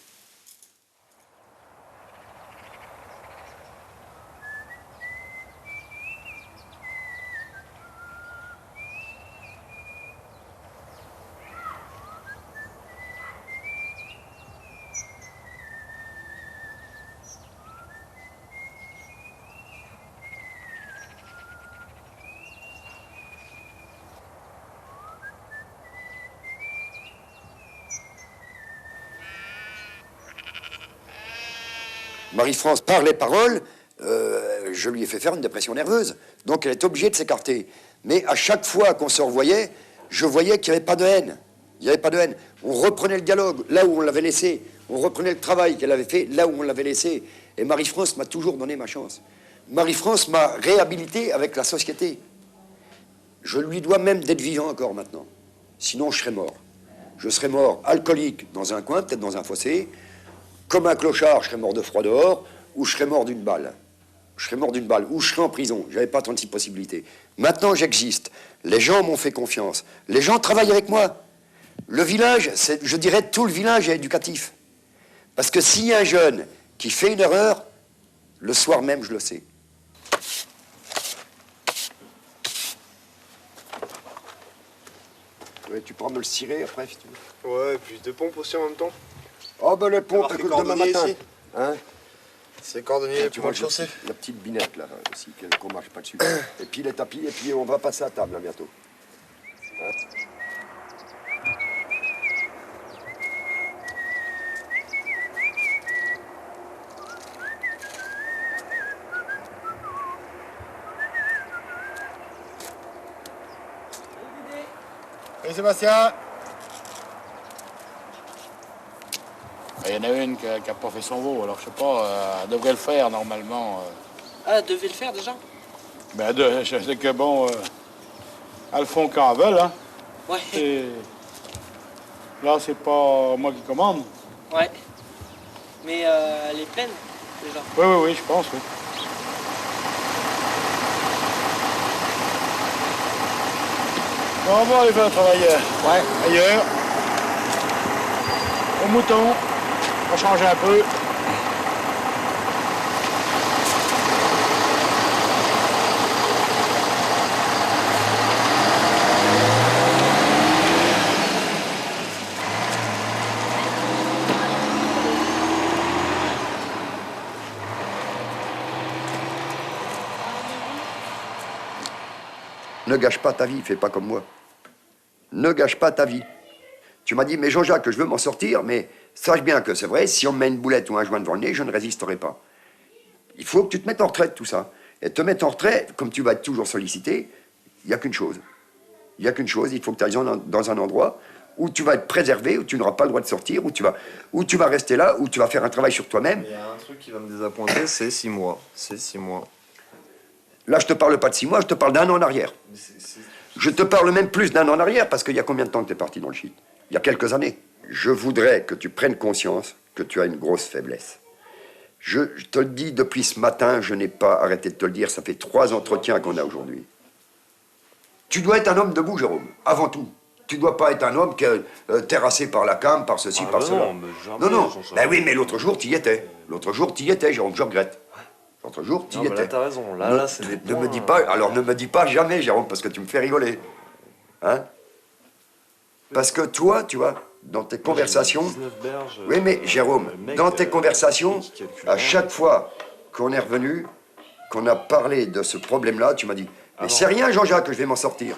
Marie-France, par les paroles, je lui ai fait faire une dépression nerveuse. Donc elle est obligée de s'écarter. Mais à chaque fois qu'on se revoyait, je voyais qu'il n'y avait pas de haine. Il n'y avait pas de haine. On reprenait le dialogue là où on l'avait laissé. On reprenait le travail qu'elle avait fait là où on l'avait laissé. Et Marie-France m'a toujours donné ma chance. Marie-France m'a réhabilité avec la société. Je lui dois même d'être vivant encore maintenant. Sinon, je serais mort. Je serais mort alcoolique dans un coin, peut-être dans un fossé. Comme un clochard, je serais mort de froid dehors, ou je serais mort d'une balle. Je serais mort d'une balle, ou je serais en prison. Je n'avais pas 36 possibilités. Maintenant, j'existe. Les gens m'ont fait confiance. Les gens travaillent avec moi. Le village, je dirais tout le village est éducatif. Parce que s'il y a un jeune qui fait une erreur, le soir même, je le sais. Ouais, tu pourras me le cirer après, si tu veux. Ouais, et puis des pompes aussi en même temps. Oh, ben les pompes, écoute, demain matin. Ici. Hein? C'est cordonnier, Tu pour vois le chaussée. la petite binette, là, aussi, qu'on marche pas dessus. Et puis les tapis, et puis on va passer à table, là, bientôt. Hein? Salut Sébastien. Il y en a une qui n'a pas fait son veau, alors je sais pas, elle devrait le faire normalement. Ah, elle devait le faire déjà? Ben, je sais que bon, elles le font quand elles veulent, hein. Ouais. Et là, c'est pas moi qui commande. Ouais. Mais elle est pleine, déjà. Oui, je pense, oui. Bon, on va aller faire le travail ailleurs. Au mouton. On va changer un peu. Ne gâche pas ta vie, fais pas comme moi. Ne gâche pas ta vie. Tu m'as dit, mais Jean-Jacques, je veux m'en sortir, mais sache bien que c'est vrai, si on me met une boulette ou un joint devant le nez, je ne résisterai pas. Il faut que tu te mettes en retraite, tout ça. Et te mettre en retraite, comme tu vas être toujours sollicité, il n'y a qu'une chose. Il n'y a qu'une chose, il faut que tu ailles dans un endroit où tu vas être préservé, où tu n'auras pas le droit de sortir, où tu vas rester là, où tu vas faire un travail sur toi-même. Il y a un truc qui va me désappointer, c'est 6 mois. C'est 6 mois. Là, je te parle pas de 6 mois, je te parle d'1 an en arrière. Je te parle même plus d'1 an en arrière, parce qu'il y a combien de temps que tu es parti dans le shit? Il y a quelques années. Je voudrais que tu prennes conscience que tu as une grosse faiblesse. Je te le dis depuis ce matin, je n'ai pas arrêté de te le dire, ça fait 3 entretiens qu'on a aujourd'hui. Tu dois être un homme debout, Jérôme, avant tout. Tu dois pas être un homme qui est terrassé par la came, par ceci, par cela. Non. Ben oui, mais l'autre jour, tu y étais. L'autre jour, tu y étais, Jérôme, je regrette. L'autre jour, tu y étais. Là, t'as raison. Là, c'est des Ne me dis pas, alors ne me dis pas jamais, Jérôme, parce que tu me fais rigoler. Hein? Parce que toi, tu vois, dans tes conversations... 19 berges, oui, mais Jérôme, dans tes conversations, à chaque fois qu'on est revenu, qu'on a parlé de ce problème-là, tu m'as dit, mais c'est rien, Jean-Jacques, que je vais m'en sortir.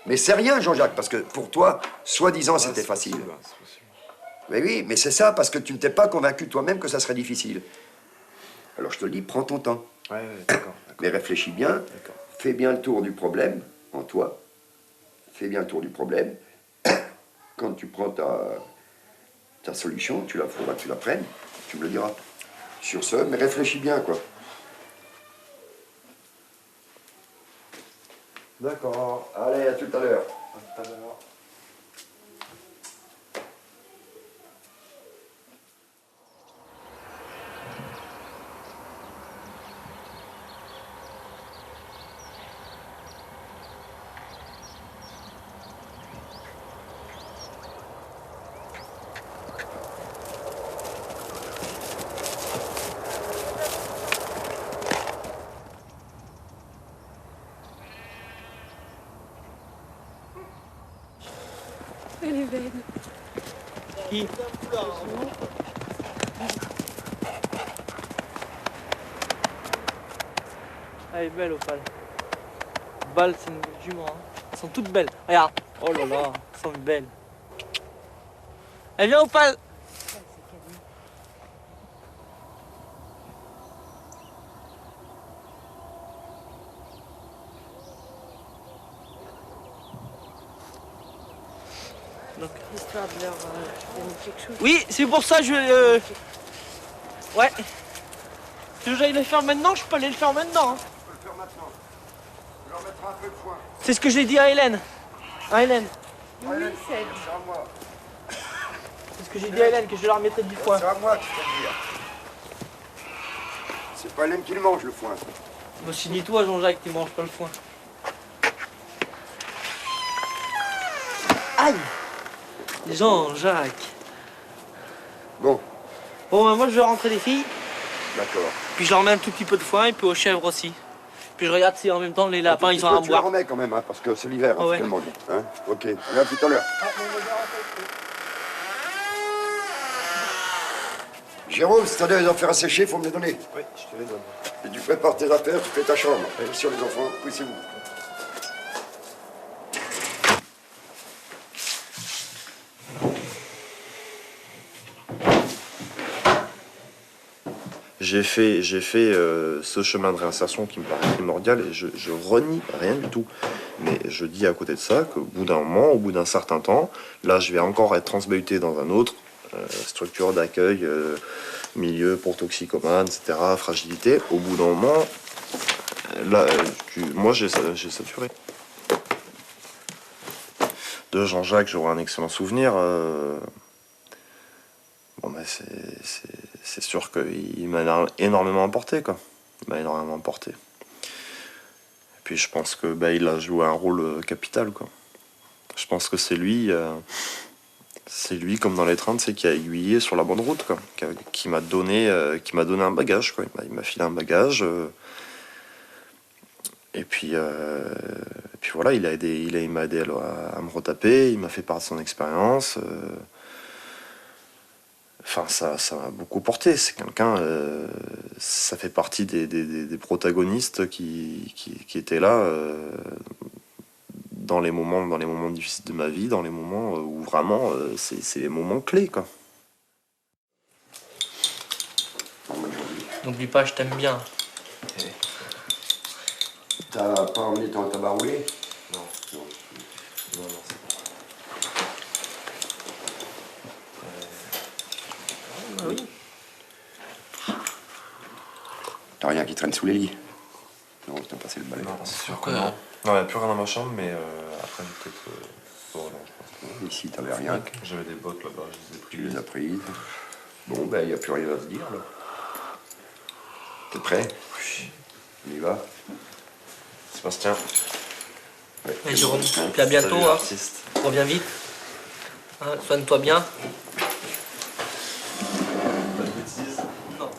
Mais c'est rien, Jean-Jacques, parce que pour toi, soi-disant, c'était facile. Mais oui, mais c'est ça, parce que tu ne t'es pas convaincu toi-même que ça serait difficile. Alors je te le dis, prends ton temps. Ouais, d'accord. Mais réfléchis bien, fais bien le tour du problème en toi. Fais bien le tour du problème. Quand tu prends ta solution, faudra que tu la prennes, tu me le diras. Sur ce, mais réfléchis bien, quoi. D'accord. Allez, à tout à l'heure. À tout à l'heure. Elle est belle. Qui? Elle est belle, Opale. Opale, c'est une jument. Hein. Elles sont toutes belles. Regarde. Oh là là, elles sont belles. Elle vient, Opale. Donc. Histoire de leur donner quelque chose. Oui, c'est pour ça que je... Ouais. Si j'allais le faire maintenant, je peux aller le faire maintenant. Hein. On peut le faire maintenant. Je leur mettrai un peu de foin. C'est ce que j'ai dit à Hélène. À Hélène. Oui, c'est... C'est à moi. C'est ce que j'ai dit à Hélène, que je leur mettrai du foin. C'est à moi que je peux le dire. C'est pas Hélène qui le mange, le foin. Bah, c'est ni toi, Jean-Jacques, qui mange pas le foin. Aïe! Jean-Jacques. Bon. Bon, bah, moi, je vais rentrer les filles. D'accord. Puis je leur mets un tout petit peu de foin et puis aux chèvres aussi. Puis je regarde si en même temps les lapins, ils ont à Tu boire. le remets quand même, hein, parce que c'est l'hiver, Ah ouais. finalement. Hein, ok, allez, à tout à l'heure. Jérôme, si t'as des affaires à sécher, faut me les donner. Oui, je te les donne. Et tu prépares tes affaires, tu fais ta chambre. Sur les enfants, poussez-vous. J'ai fait ce chemin de réinsertion qui me paraît primordial et je renie rien du tout. Mais je dis à côté de ça qu'au bout d'un moment, au bout d'un certain temps, là je vais encore être transbahuté dans un autre structure d'accueil, milieu pour toxicomanes, etc., fragilité. Au bout d'un moment, là, moi j'ai saturé. De Jean-Jacques, j'aurai un excellent souvenir. Bon, ben c'est sûr qu'il m'a énormément apporté, quoi. Il m'a énormément apporté. Et puis je pense que il a joué un rôle capital, quoi. Je pense que c'est lui comme dans les trains, qui a aiguillé sur la bonne route, quoi. Qui m'a donné un bagage, quoi. Il m'a filé un bagage. Et puis voilà, il m'a aidé à me retaper. Il m'a fait part de son expérience. Enfin, ça m'a beaucoup porté. C'est quelqu'un, ça fait partie des protagonistes qui étaient là dans les moments difficiles de ma vie, dans les moments où vraiment c'est les moments clés, quoi. N'oublie pas, je t'aime bien. T'as pas emmené ton tabac roulé? Non. Oui. T'as rien qui traîne sous les lits? Non, t'as passé le balai. Non, c'est sûr que non. Non, il n'y a plus rien dans ma chambre, mais après, j'ai peut-être... non, je pense pas. Ici, t'avais rien. J'avais des bottes là-bas, je les ai prises. Tu les as prises. Bon, ben, il n'y a plus rien à se dire, là. T'es prêt? Oui. On y va? Sébastien. Ouais. Et Jérôme, puis à bientôt, Salut, hein. l'artiste. Reviens vite. Hein, soigne-toi bien. Pas de bêtises. Non.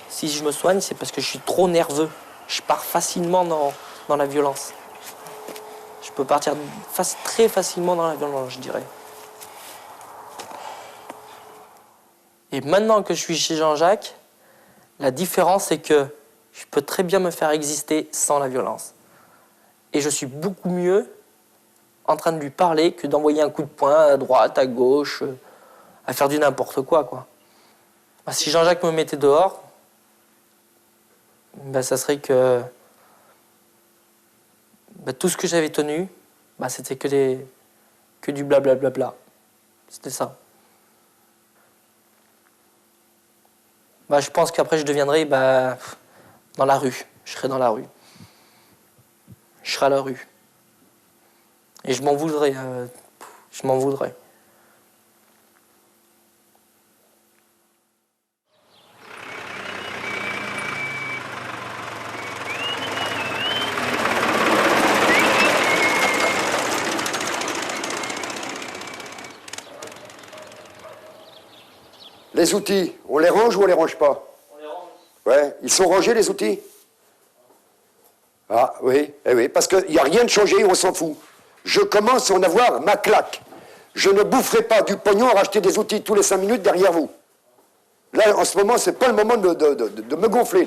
Si je me soigne, c'est parce que je suis trop nerveux. Je pars facilement dans la violence. Je peux partir très facilement dans la violence, je dirais. Et maintenant que je suis chez Jean-Jacques, la différence, c'est que je peux très bien me faire exister sans la violence. Et je suis beaucoup mieux en train de lui parler que d'envoyer un coup de poing à droite, à gauche, à faire du n'importe quoi, quoi. Bah, si Jean-Jacques me mettait dehors, bah, ça serait que bah, tout ce que j'avais tenu, bah, c'était que du blablabla. C'était ça. Bah, je pense qu'après je deviendrai dans la rue. Je serai dans la rue. Je serai à la rue. Et je m'en voudrais. Je m'en voudrais. Les outils, on les range ou on les range pas? On les range. Ouais, ils sont rangés les outils? Ah oui, eh oui, parce qu'il n'y a rien de changé, on s'en fout. Je commence à en avoir ma claque. Je ne boufferai pas du pognon à racheter des outils tous les 5 minutes derrière vous. Là, en ce moment, c'est pas le moment de me gonfler.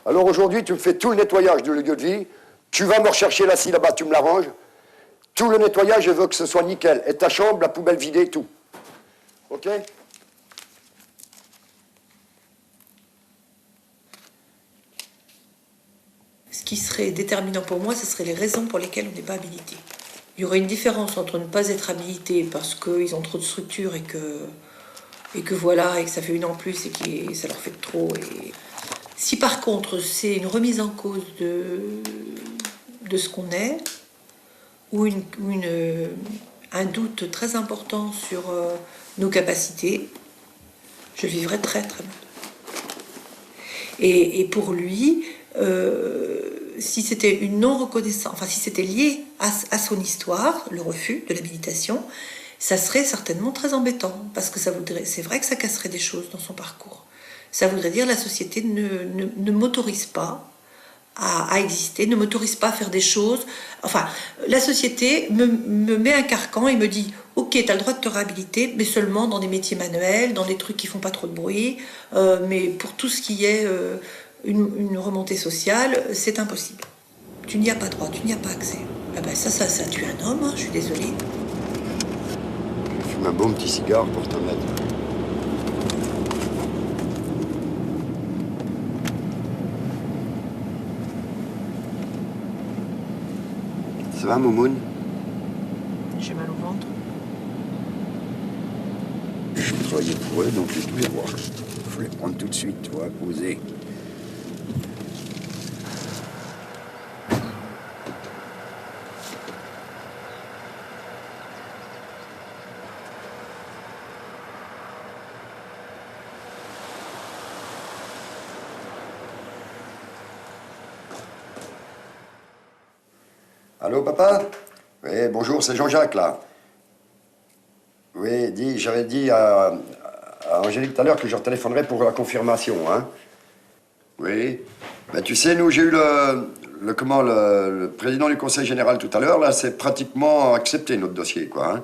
Alors aujourd'hui, tu me fais tout le nettoyage du lieu de vie. Tu vas me rechercher la scie là-bas, tu me l'arranges. Tout le nettoyage, je veux que ce soit nickel. Et ta chambre, la poubelle vidée, tout. OK? Ce qui serait déterminant pour moi, ce seraient les raisons pour lesquelles on n'est pas habilité. Il y aurait une différence entre ne pas être habilité parce qu'ils ont trop de structure et que voilà, et que ça fait une en plus et que ça leur fait trop. Et... Si par contre c'est une remise en cause de ce qu'on est, ou un doute très important sur nos capacités, je vivrais très très mal. Et pour lui, si c'était une non-reconnaissance, enfin si c'était lié à son histoire, le refus de l'habilitation, ça serait certainement très embêtant, parce que c'est vrai que ça casserait des choses dans son parcours. Ça voudrait dire que la société ne m'autorise pas à exister, ne m'autorise pas à faire des choses. Enfin, la société me met un carcan et me dit « Ok, tu as le droit de te réhabiliter, mais seulement dans des métiers manuels, dans des trucs qui font pas trop de bruit, mais pour tout ce qui est une remontée sociale, c'est impossible. Tu n'y as pas droit, tu n'y as pas accès. » Ah ben ça tue un homme, hein, je suis désolée. Je fume un bon petit cigare pour t'en mettre. Ça va, Moumoune? J'ai mal au ventre. Je travaillais pour eux, donc je devais voir. Il faut les prendre tout de suite, tu vois, poser. Allô, papa? Oui, bonjour, c'est Jean-Jacques, là. Oui, j'avais dit à Angélique tout à l'heure que je téléphonerais pour la confirmation, hein. Oui. Ben, tu sais, nous, j'ai eu le président du conseil général tout à l'heure, là, c'est pratiquement accepté, notre dossier, quoi, hein.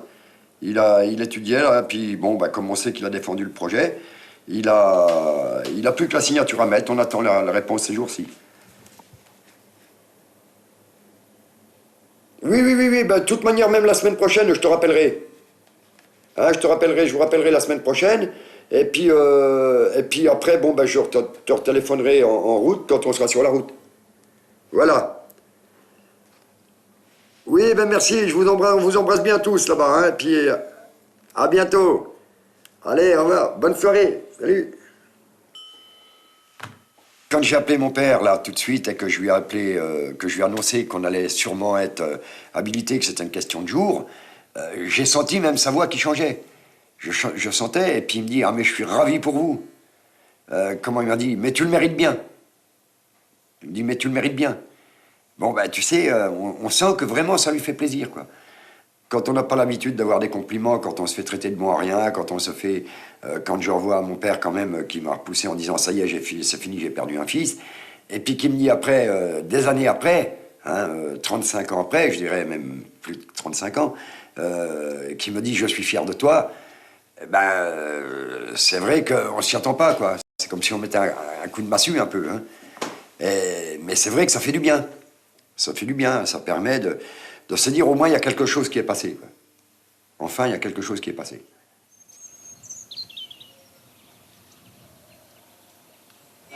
Il étudiait, là, puis bon, ben, comme on sait qu'il a défendu le projet, il a plus que la signature à mettre, on attend la réponse ces jours-ci. Oui, ben, de toute manière, même la semaine prochaine, je te rappellerai. Hein, je vous rappellerai la semaine prochaine. Et puis après, bon, ben, je te retéléphonerai en route quand on sera sur la route. Voilà. Oui, ben merci, on vous embrasse bien tous là-bas. Hein, et puis, à bientôt. Allez, au revoir. Bonne soirée. Salut. Quand j'ai appelé mon père, là, tout de suite, et que je lui ai annoncé qu'on allait sûrement être habilité, que c'était une question de jour, j'ai senti même sa voix qui changeait. Je sentais, et puis il me dit « Ah, mais je suis ravi pour vous. » Comment il m'a dit « Mais tu le mérites bien. » Il me dit « Mais tu le mérites bien. » Bon, ben, tu sais, on sent que vraiment ça lui fait plaisir, quoi. Quand on n'a pas l'habitude d'avoir des compliments, quand on se fait traiter de bon à rien, quand on se fait... quand je revois mon père, quand même, qui m'a repoussé en disant « Ça y est, c'est fini, j'ai perdu un fils. » Et puis qui me dit après, des années après, hein, 35 ans après, je dirais même plus de 35 ans, qui me dit « Je suis fier de toi », ben, c'est vrai qu'on s'y attend pas, quoi. C'est comme si on mettait un coup de massue, un peu. Hein. Mais c'est vrai que ça fait du bien. Ça fait du bien, ça permet de se dire au moins il y a quelque chose qui est passé, quoi. Enfin, il y a quelque chose qui est passé.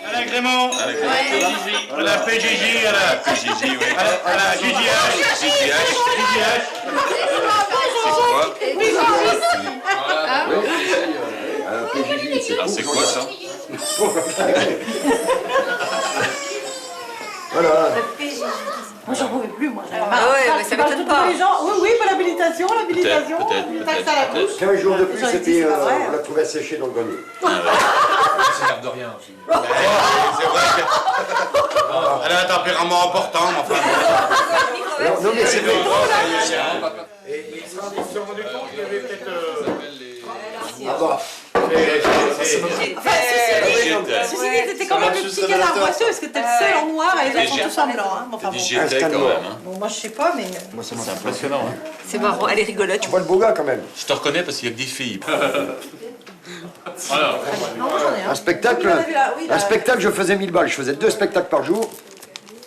Alain Clément, à la PJJ, à la PJJ, oui. À la JJH. C'est quoi ça? Voilà. Moi, j'en pouvais plus, moi. Ah ouais, mais ça m'étonne pas. Les gens, oui, pas l'habilitation, Peut-être. taxe à la bouche. 15 jours de plus, et puis on l'a trouvé séché dans le grenier. Ça l'air de rien aussi. C'est vrai qu'elle a un tempérament important, mais enfin... Non, mais c'est vrai. Et ils se sont rendus compte qu'il y avait peut-être... Ah bah, Ceci dit, t'étais quand même le petit canard boiteux parce que t'es le seul en noir et les autres sont tous en blanc. Hein. Bon, enfin, bon. J'étais quand même. Hein. Bon, moi je sais pas, mais. C'est impressionnant. Hein. C'est marrant, elle est rigolote. Tu vois le beau gars quand même. Je te reconnais parce qu'il y a que des filles. Un spectacle, je faisais 1000 balles. Je faisais 2 spectacles par jour,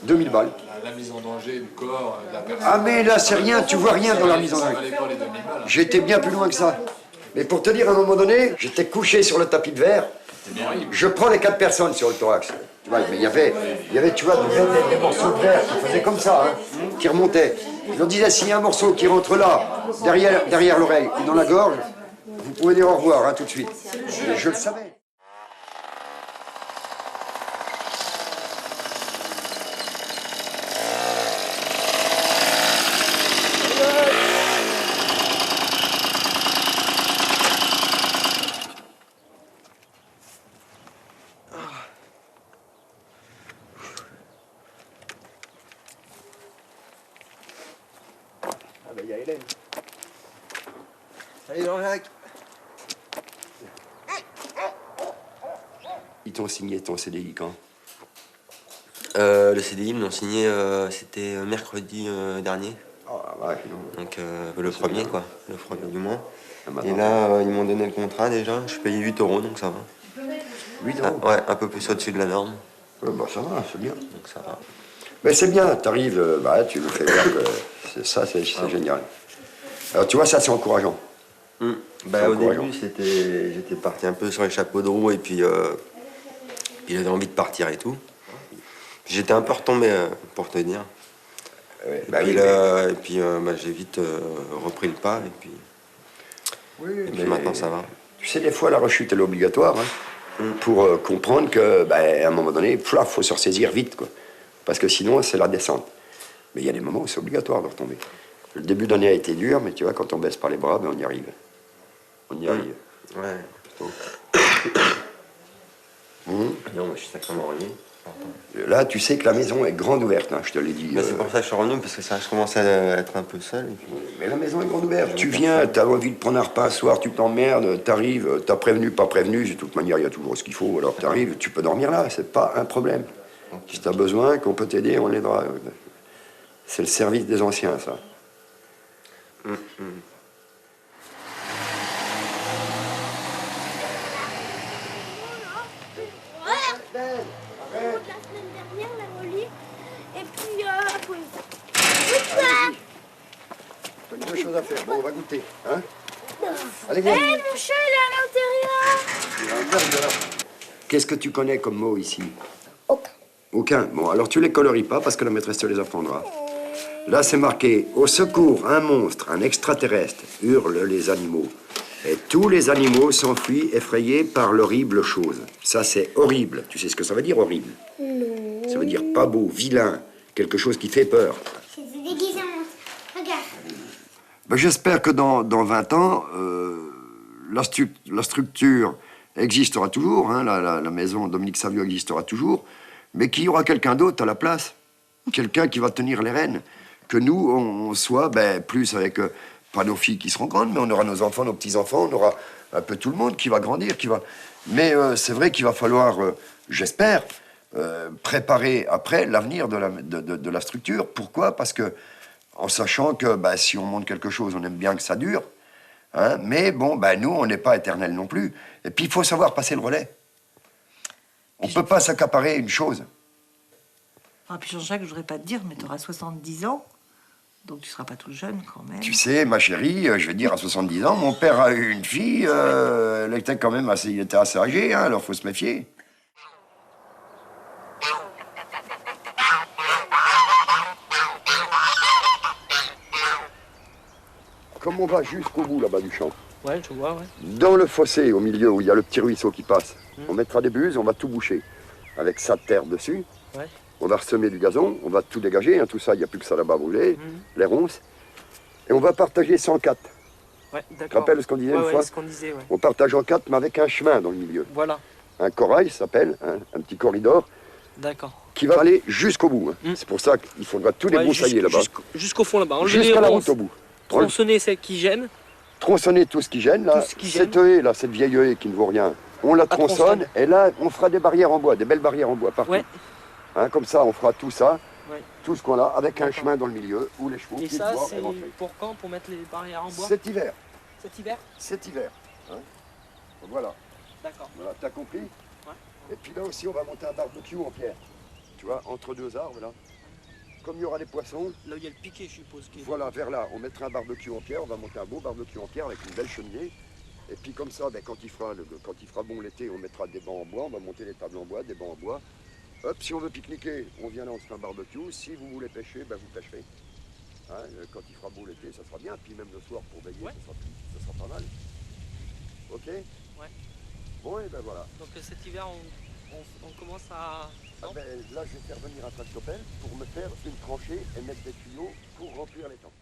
2000 balles. La mise en danger du corps, de la personne. Ah mais là c'est rien, tu vois rien dans la mise en danger. J'étais bien plus loin que ça. Mais pour te dire, à un moment donné, j'étais couché sur le tapis de verre. Je prends les 4 personnes sur le thorax. Tu vois, mais il y avait, tu vois, des morceaux de verre qui faisaient comme ça, hein, qui remontaient. Je leur disais, s'il y a un morceau qui rentre là, derrière l'oreille et dans la gorge, vous pouvez dire au revoir, hein, tout de suite. Et je le savais. Il y a Hélène. Salut Jean-Jacques. Ils t'ont signé ton CDI quand? Le CDI, ils me l'ont signé, c'était mercredi dernier. Oh la vache, non. Donc le premier, quoi, le premier du mois. Et là, ils m'ont donné le contrat déjà, je suis payé 8 €, donc ça va. 8 €? Ouais, un peu plus au-dessus de la norme. Bah ça va, c'est bien. Donc ça va. Mais c'est bien, t'arrives, tu nous fais voir que c'est génial. Alors tu vois, ça c'est encourageant. Bah, au début, j'étais parti un peu sur les chapeaux de roue et puis j'avais envie de partir et tout. J'étais un peu retombé, pour te dire. Ouais, et puis j'ai vite repris le pas et puis maintenant ça va. Tu sais, des fois la rechute elle est obligatoire pour comprendre que, à un moment donné, il faut se ressaisir vite, quoi. Parce que sinon c'est la descente. Mais il y a des moments où c'est obligatoire de retomber. Le début d'année a été dur, mais tu vois, quand on baisse pas les bras, on y arrive. On y arrive. Ouais. Non, mais je suis sacrément revenu. Là, tu sais que la maison est grande ouverte, hein, je te l'ai dit. Mais c'est pour ça que je suis revenu, parce que ça, je commence à être un peu seul. Et puis... Mais la maison est grande ouverte. Tu viens, tu as envie de prendre un repas un soir, tu t'emmerdes, tu arrives, tu as prévenu, pas prévenu, de toute manière, il y a toujours ce qu'il faut, alors tu arrives, tu peux dormir là, c'est pas un problème. Si tu as besoin, qu'on peut t'aider, on l'aidera. C'est le service des anciens, ça. Deux choses à faire. Bon, on va goûter. Hein? Allez, viens. Mon chat, il est à l'intérieur. Qu'est-ce que tu connais comme mots ici? Aucun. Bon, alors tu les colories pas parce que la maîtresse te les apprendra. Là, c'est marqué « Au secours, un monstre, un extraterrestre, hurlent les animaux. Et tous les animaux s'enfuient effrayés par l'horrible chose. » Ça, c'est horrible. Tu sais ce que ça veut dire, horrible? Non. Ça veut dire pas beau, vilain, quelque chose qui fait peur. C'est déguisé en monstre. Regarde. J'espère que dans 20 ans, la structure existera toujours, hein, la maison Dominique Savio existera toujours, mais qu'il y aura quelqu'un d'autre à la place. Quelqu'un qui va tenir les rênes. Que nous, on soit plus avec, pas nos filles qui seront grandes, mais on aura nos enfants, nos petits-enfants, on aura un peu tout le monde qui va grandir, qui va... Mais c'est vrai qu'il va falloir, j'espère, préparer après l'avenir de la structure. Pourquoi? Parce que, en sachant que si on monte quelque chose, on aime bien que ça dure, hein, mais bon, nous, on n'est pas éternel non plus. Et puis, il faut savoir passer le relais. On ne peut pas s'accaparer une chose. Ah, puis Jean-Jacques, je voudrais pas te dire, mais tu auras 70 ans, donc tu seras pas tout jeune quand même. Tu sais, ma chérie, je vais dire, à 70 ans, mon père a eu une fille, elle était quand même assez âgé, hein, alors faut se méfier. Comme on va jusqu'au bout là-bas du champ. Ouais, je vois, ouais. Dans le fossé, au milieu, où il y a le petit ruisseau qui passe, on mettra des buses, on va tout boucher. Avec ça de terre dessus. Ouais. On va ressemer du gazon, on va tout dégager, hein, tout ça, il n'y a plus que ça là-bas à brûler, les ronces. Et on va partager 104. Ouais, Tu te d'accord. rappelles ce qu'on disait une fois? Ce qu'on disait, ouais. On partage en 4, mais avec un chemin dans le milieu. Voilà. Un corail, ça s'appelle, hein, un petit corridor, D'accord. qui va aller jusqu'au bout. Hein. C'est pour ça qu'il faudra tout débroussailler là-bas. Jusqu'au fond là-bas. Enlever Jusqu'à les la ronces, route au bout. tronçonner celles qui gênent, tronçonner tout ce qui gêne, là. Cette haie, là, cette vieille haie qui ne vaut rien, on la tronçonne, et là, on fera des barrières en bois, des belles barrières en bois partout. Ouais. Hein, comme ça, on fera tout ça, Ouais. tout ce qu'on a, avec un chemin dans le milieu, où les chevaux Et puissent ça, voir c'est et rentrer. pour quand? Pour mettre les barrières en bois? Cet hiver. Cet hiver? Cet hiver. Hein. Voilà. D'accord. Voilà, t'as compris? Ouais. Et puis là aussi, on va monter un barbecue en pierre. Tu vois, entre deux arbres, là. Comme il y aura des poissons, Là où il y a le piquet, je suppose. voilà, vers là, on mettra un barbecue en pierre, on va monter un beau barbecue en pierre avec une belle cheminée. Et puis comme ça, ben, quand il fera bon l'été, on mettra des bancs en bois, on va monter les tables en bois, des bancs en bois. Hop, si on veut pique-niquer, on vient là, on se fait un barbecue. Si vous voulez pêcher, ben, vous pêcherez. Hein, quand il fera beau l'été, ça sera bien. Puis même le soir pour veiller, ça sera pas mal. Ok? Ouais. Bon, et ben voilà. Donc cet hiver, on commence à... Ah ben, là, je vais faire venir un tractopelle pour me faire une tranchée et mettre des tuyaux pour remplir les temps.